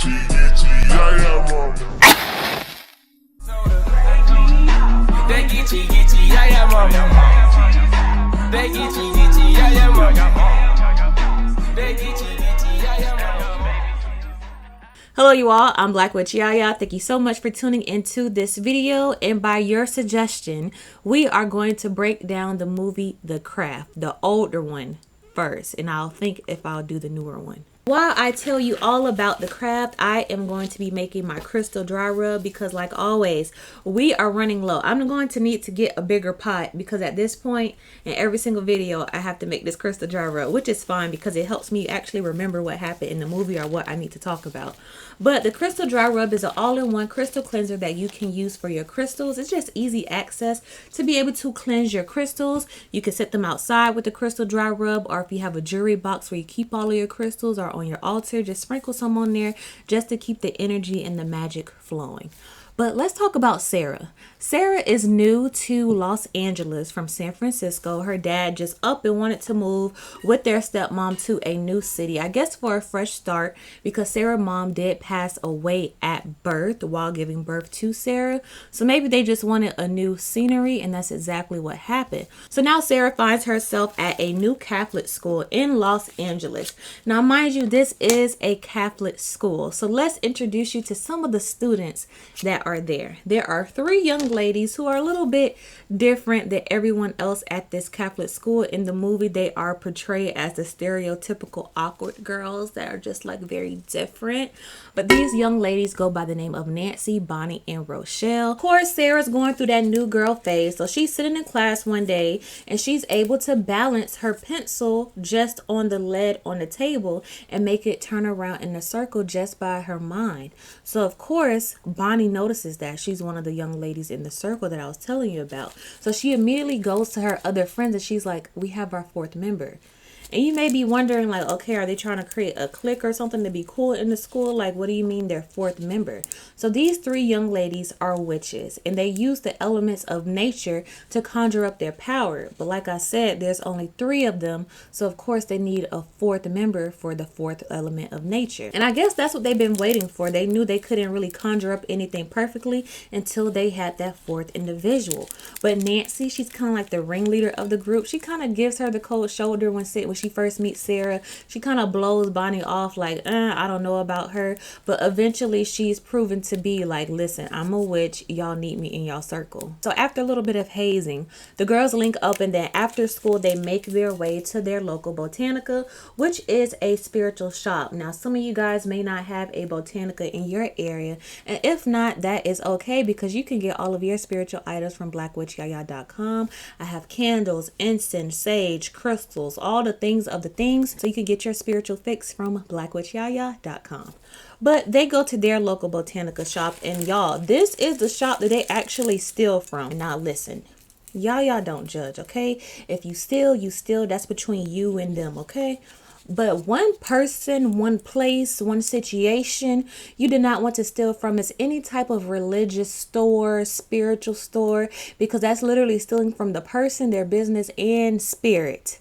Hello you all, I'm BlaqueWitchYaya. Thank you so much for tuning into this video, and by your suggestion, we are going to break down the movie The Craft, the older one first, and I'll think if I'll do the newer one. While I tell you all about The Craft, I am going to be making my crystal dry rub because, like always, we are running low. I'm going to need to get a bigger pot because at this point in every single video I have to make this crystal dry rub, which is fine because it helps me actually remember what happened in the movie or what I need to talk about. But the crystal dry rub is an all-in-one crystal cleanser that you can use for your crystals. It's just easy access to be able to cleanse your crystals. You can set them outside with the crystal dry rub, or if you have a jewelry box where you keep all of your crystals, or on your altar, just sprinkle some on there just to keep the energy and the magic flowing. But let's talk about Sarah. Sarah is new to Los Angeles from San Francisco. Her dad just up and wanted to move with their stepmom to a new city, I guess for a fresh start, because Sarah's mom did pass away at birth while giving birth to Sarah. So maybe they just wanted a new scenery, and that's exactly what happened. So now Sarah finds herself at a new Catholic school in Los Angeles. Now, mind you, this is a Catholic school. So let's introduce you to some of the students that are there. There are 3 young ladies who are a little bit different than everyone else at this Catholic school. In the movie, they are portrayed as the stereotypical awkward girls that are just like very different. But these young ladies go by the name of Nancy, Bonnie, and Rochelle. Of course, Sarah's going through that new girl phase. So she's sitting in class one day and she's able to balance her pencil just on the lead on the table and make it turn around in a circle just by her mind. So of course, Bonnie notices that. She's one of the young ladies in the circle that I was telling you about. So she immediately goes to her other friends and she's like, we have our 4th member. And you may be wondering, like, okay, are they trying to create a clique or something to be cool in the school? Like, what do you mean they're 4th member? So these 3 young ladies are witches, and they use the elements of nature to conjure up their power. But like I said, there's only 3 of them. So of course they need a 4th member for the 4th element of nature. And I guess that's what they've been waiting for. They knew they couldn't really conjure up anything perfectly until they had that 4th individual. But Nancy, she's kind of like the ringleader of the group. She kind of gives her the cold shoulder when she first meets Sarah. She kind of blows Bonnie off like, I don't know about her. But eventually she's proven to be like, listen, I'm a witch. Y'all need me in y'all circle. So after a little bit of hazing, the girls link up, and then after school, they make their way to their local Botanica, which is a spiritual shop. Now, some of you guys may not have a Botanica in your area. And if not, that is okay, because you can get all of your spiritual items from BlaqueWitchYaya.com. I have candles, incense, sage, crystals, all the things of the things, so you can get your spiritual fix from BlaqueWitchYaya.com. But they go to their local Botanica shop, and y'all, this is the shop that they actually steal from. Now listen, y'all don't judge, okay? If you steal, you steal. That's between you and them, okay? But one person, one place, one situation you do not want to steal from is any type of religious store, spiritual store, because that's literally stealing from the person, their business, and spirit.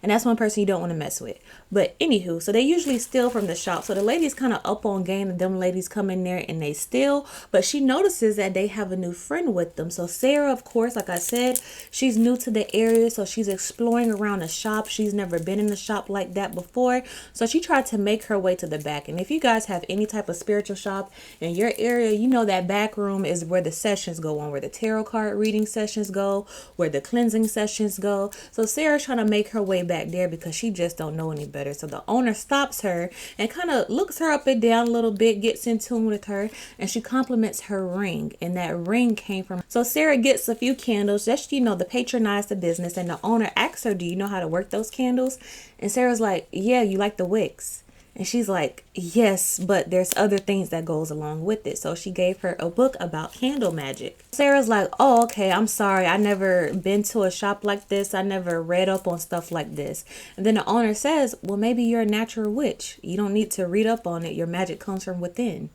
And that's one person you don't want to mess with. But anywho, so they usually steal from the shop. So the lady's kind of up on game, and them ladies come in there and they steal. But she notices that they have a new friend with them. So Sarah, of course, like I said, she's new to the area. So she's exploring around the shop. She's never been in the shop like that before. So she tried to make her way to the back. And if you guys have any type of spiritual shop in your area, you know that back room is where the sessions go on, where the tarot card reading sessions go, where the cleansing sessions go. So Sarah's trying to make her way back there because she just don't know any better. So the owner stops her and kind of looks her up and down a little bit, gets in tune with her, and she compliments her ring. And that ring came from. So Sarah gets a few candles, just, you know, to patronize the business. And the owner asks her, do you know how to work those candles? And Sarah's like, yeah, you like the wicks? And she's like, yes, but there's other things that goes along with it. So she gave her a book about candle magic. Sarah's like, oh, okay, I'm sorry. I never been to a shop like this. I never read up on stuff like this. And then the owner says, well, maybe you're a natural witch. You don't need to read up on it. Your magic comes from within.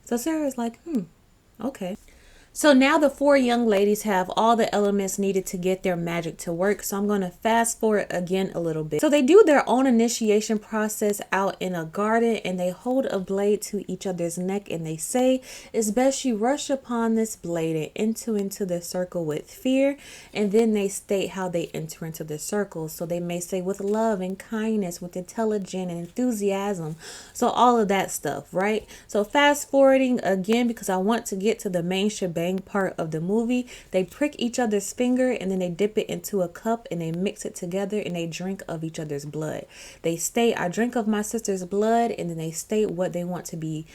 So Sarah's like, okay. So now the four young ladies have all the elements needed to get their magic to work. So I'm going to fast forward again a little bit. So they do their own initiation process out in a garden, and they hold a blade to each other's neck, and they say, it's best you rush upon this blade and enter into the circle with fear. And then they state how they enter into the circle. So they may say with love and kindness, with intelligence and enthusiasm. So all of that stuff, right? So fast forwarding again, because I want to get to the main shebang part of the movie. They prick each other's finger, and then they dip it into a cup, and they mix it together, and they drink of each other's blood. They state, I drink of my sister's blood, and then they state what they want to be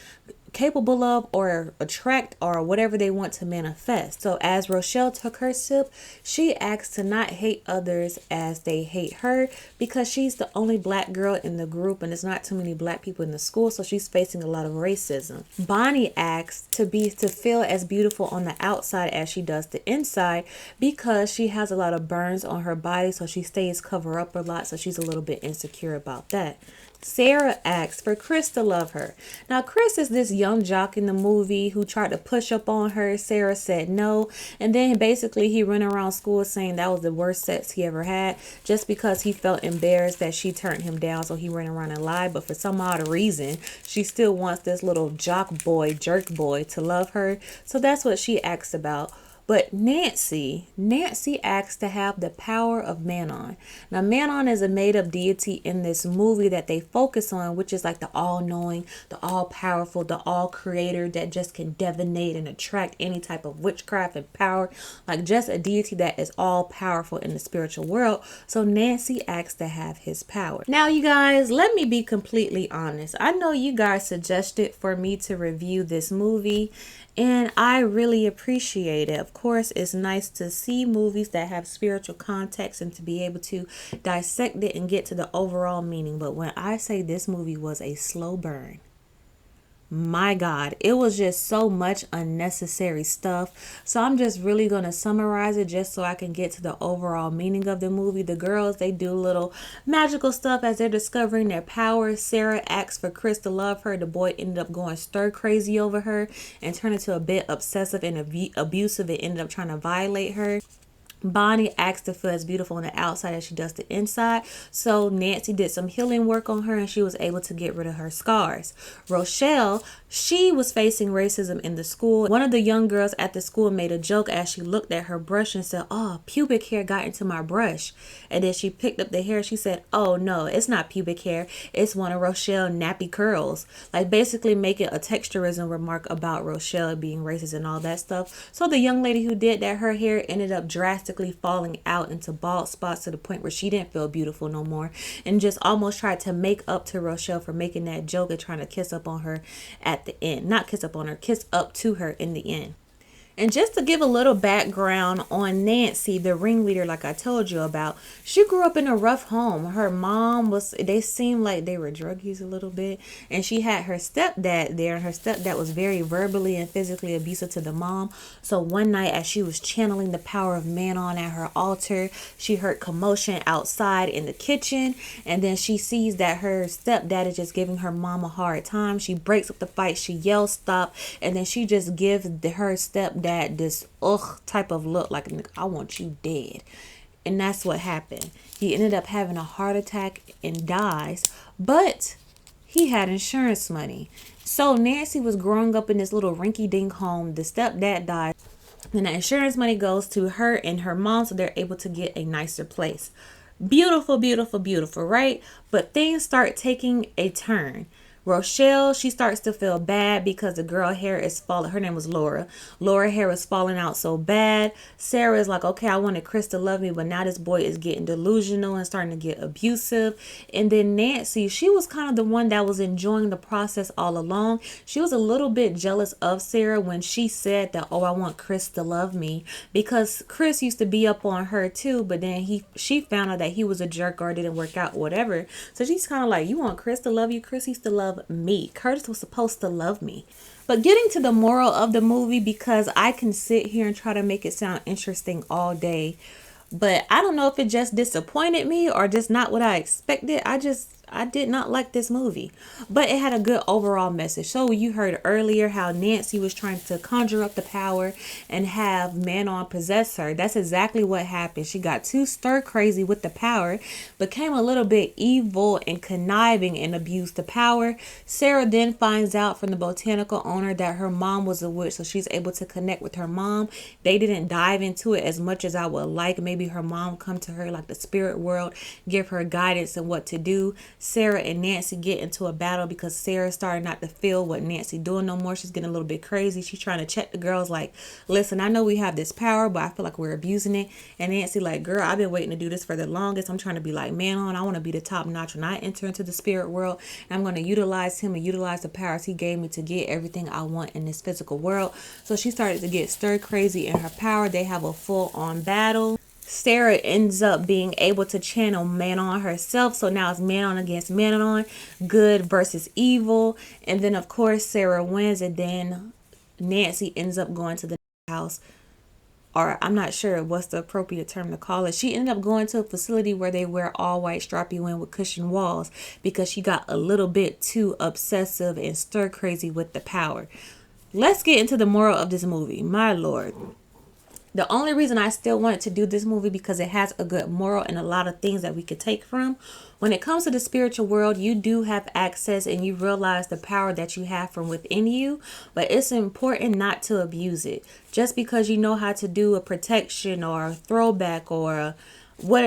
capable of or attract or whatever they want to manifest. So as Rochelle took her sip, she asked to not hate others as they hate her, because she's the only black girl in the group and there's not too many black people in the school, so she's facing a lot of racism. Bonnie asked to feel as beautiful on the outside as she does the inside, because she has a lot of burns on her body, so she stays covered up a lot, so she's a little bit insecure about that. Sarah asked for Chris to love her. Now, Chris is this young jock in the movie who tried to push up on her. Sarah said no. And then basically he ran around school saying that was the worst sex he ever had, just because he felt embarrassed that she turned him down. So he ran around and lied. But for some odd reason, she still wants this little jock boy, jerk boy to love her. So that's what she asked about. But Nancy asked to have the power of Manon. Now, Manon is a made-up deity in this movie that they focus on, which is like the all-knowing, the all-powerful, the all-creator that just can divinate and attract any type of witchcraft and power. Like just a deity that is all-powerful in the spiritual world. So Nancy asked to have his power. Now, you guys, let me be completely honest. I know you guys suggested for me to review this movie, and I really appreciate it. Of course, it's nice to see movies that have spiritual context and to be able to dissect it and get to the overall meaning. But when I say this movie was a slow burn, my God, it was just so much unnecessary stuff. So I'm just really going to summarize it just so I can get to the overall meaning of the movie. The girls, they do little magical stuff as they're discovering their powers. Sarah asks for Chris to love her. The boy ended up going stir crazy over her and turned into a bit obsessive and abusive and ended up trying to violate her. Bonnie asked to feel as beautiful on the outside as she does the inside. So Nancy did some healing work on her and she was able to get rid of her scars. Rochelle, she was facing racism in the school. One of the young girls at the school made a joke as she looked at her brush and said, "Oh, pubic hair got into my brush." And then she picked up the hair. She said, "Oh no, it's not pubic hair. It's one of Rochelle nappy curls." Like basically making a texturism remark about Rochelle being racist and all that stuff. So the young lady who did that, her hair ended up drastically falling out into bald spots to the point where she didn't feel beautiful no more, and just almost tried to make up to Rochelle for making that joke and trying to kiss up on her at the end. Not kiss up on her, kiss up to her in the end. And just to give a little background on Nancy, the ringleader, like I told you about, she grew up in a rough home. Her mom they seemed like they were druggies a little bit. And she had her stepdad there. And her stepdad was very verbally and physically abusive to the mom. So one night as she was channeling the power of Manon at her altar, she heard commotion outside in the kitchen. And then she sees that her stepdad is just giving her mom a hard time. She breaks up the fight. She yells, "Stop." And then she just gives her stepdad this type of look, like, "I want you dead." And that's what happened. He ended up having a heart attack and dies, but he had insurance money. So Nancy was growing up in this little rinky-dink home. The stepdad died, and the insurance money goes to her and her mom, so they're able to get a nicer place. Beautiful, beautiful, beautiful, right? But things start taking a turn. Rochelle, she starts to feel bad because the girl hair is falling. Her name was Laura. Laura hair was falling out so bad. Sarah is like, okay, I wanted Chris to love me, but now this boy is getting delusional and starting to get abusive. And then Nancy, she was kind of the one that was enjoying the process all along. She was a little bit jealous of Sarah when she said that, "Oh, I want Chris to love me," because Chris used to be up on her too, but then she found out that he was a jerk or it didn't work out, whatever. So she's kind of like, "You want Chris to love you? Chris used to love me. Curtis was supposed to love me." But getting to the moral of the movie, because I can sit here and try to make it sound interesting all day, but I don't know if it just disappointed me or just not what I expected. I did not like this movie, but it had a good overall message. So you heard earlier how Nancy was trying to conjure up the power and have Manon possess her. That's exactly what happened. She got too stir crazy with the power, became a little bit evil and conniving and abused the power. Sarah then finds out from the botanical owner that her mom was a witch, so she's able to connect with her mom. They didn't dive into it as much as I would like. Maybe her mom come to her like the spirit world, give her guidance and what to do. Sarah and Nancy get into a battle because Sarah started not to feel what Nancy doing no more. She's getting a little bit crazy. She's trying to check the girls like, listen, I know we have this power, but I feel like we're abusing it. And Nancy like, girl, I've been waiting to do this for the longest. I'm trying to be like Manon. I want to be the top notch when I enter into the spirit world. And I'm going to utilize him and utilize the powers he gave me to get everything I want in this physical world. So she started to get stir crazy in her power. They have a full on battle. Sarah ends up being able to channel Manon herself. So now it's Manon against Manon, good versus evil. And then, of course, Sarah wins. And then Nancy ends up going to the house. Or I'm not sure what's the appropriate term to call it. She ended up going to a facility where they wear all white strappy women with cushioned walls because she got a little bit too obsessive and stir crazy with the power. Let's get into the moral of this movie. My Lord. The only reason I still wanted to do this movie because it has a good moral and a lot of things that we could take from. When it comes to the spiritual world, you do have access and you realize the power that you have from within you, but it's important not to abuse it. Just because you know how to do a protection or a throwback or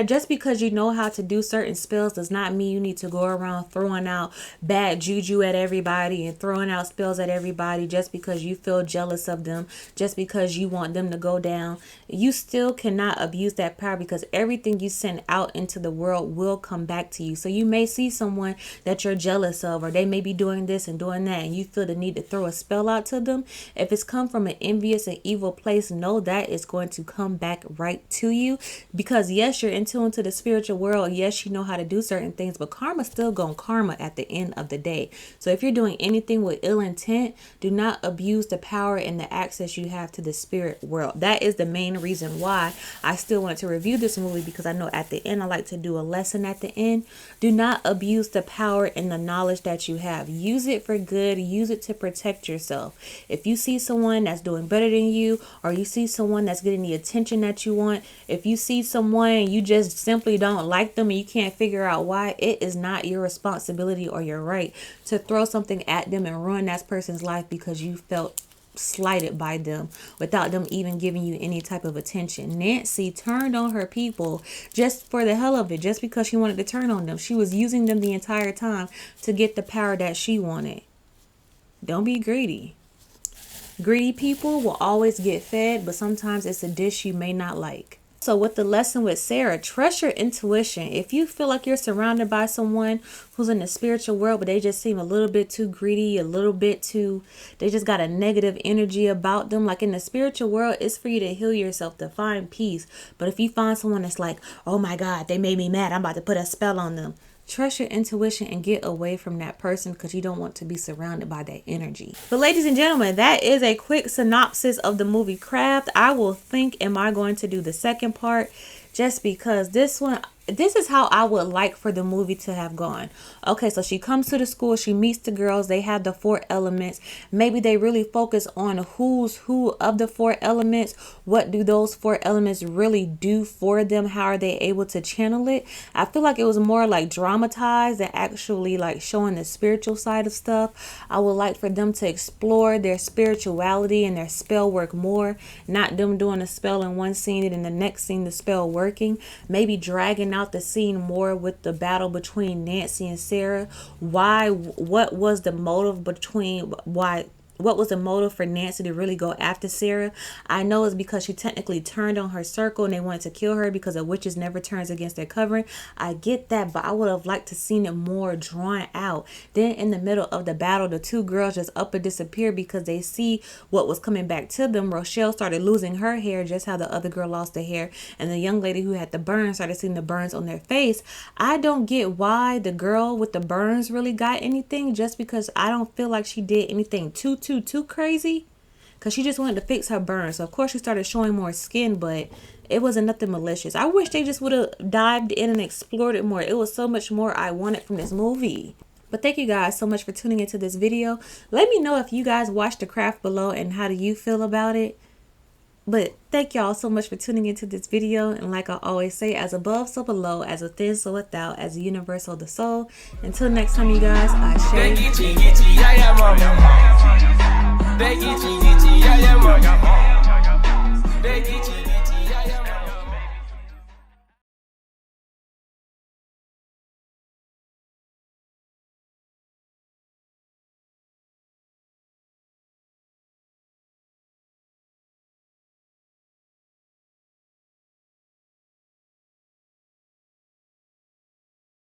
just because you know how to do certain spells does not mean you need to go around throwing out bad juju at everybody and throwing out spells at everybody just because you feel jealous of them, just because you want them to go down. You still cannot abuse that power because everything you send out into the world will come back to you. So you may see someone that you're jealous of, or they may be doing this and doing that, and you feel the need to throw a spell out to them. If it's come from an envious and evil place, know that it's going to come back right to you because yes, you're in tune to the spiritual world. Yes, you know how to do certain things, but karma's still gonna karma at the end of the day. So if you're doing anything with ill intent, do not abuse the power and the access you have to the spirit world. That is the main reason why I still want to review this movie, because I know at the end I like to do a lesson at the end. Do not abuse the power and the knowledge that you have. Use it for good. Use it to protect yourself. If you see someone that's doing better than you, or you see someone that's getting the attention that you want, if you see someone you just simply don't like them and you can't figure out why, it is not your responsibility or your right to throw something at them and ruin that person's life because you felt slighted by them without them even giving you any type of attention. Nancy turned on her people just for the hell of it, just because she wanted to turn on them. She was using them the entire time to get the power that she wanted. Don't be greedy. Greedy people will always get fed, but sometimes it's a dish you may not like. So with the lesson with Sarah, trust your intuition. If you feel like you're surrounded by someone who's in the spiritual world, but they just seem a little bit too greedy, they just got a negative energy about them. Like in the spiritual world, it's for you to heal yourself, to find peace. But if you find someone that's like, oh my God, they made me mad, I'm about to put a spell on them. Trust your intuition and get away from that person because you don't want to be surrounded by that energy. But ladies and gentlemen, that is a quick synopsis of the movie Craft. I will think, am I going to do the second part? Just because this is how I would like for the movie to have gone. Okay, so she comes to the school, she meets the girls, they have the 4 elements. Maybe they really focus on who's who of the 4 elements. What do those 4 elements really do for them? How are they able to channel it? I feel like it was more like dramatized than actually like showing the spiritual side of stuff. I would like for them to explore their spirituality and their spell work more, not them doing a spell in one scene and in the next scene the spell working. Maybe dragging out the scene more with the battle between Nancy and Sarah. What was the motive what was the motive for Nancy to really go after Sarah? I know it's because she technically turned on her circle and they wanted to kill her because a witches never turns against their covering. I get that, but I would have liked to seen it more drawn out. Then in the middle of the battle, the 2 girls just up and disappear because they see what was coming back to them. Rochelle started losing her hair, just how the other girl lost her hair, and the young lady who had the burns started seeing the burns on their face. I don't get why the girl with the burns really got anything, just because I don't feel like she did anything too crazy, because she just wanted to fix her burn. So of course she started showing more skin, but It wasn't nothing malicious. I wish they just would have dived in and explored it more. It was so much more I wanted from this movie. But thank you guys so much for tuning into this video. Let me know if you guys watched The Craft below and how do you feel about it. But thank y'all so much for tuning into this video. And like I always say, as above, so below, as within, so without, as the universe, so the soul. Until next time, you guys, I share.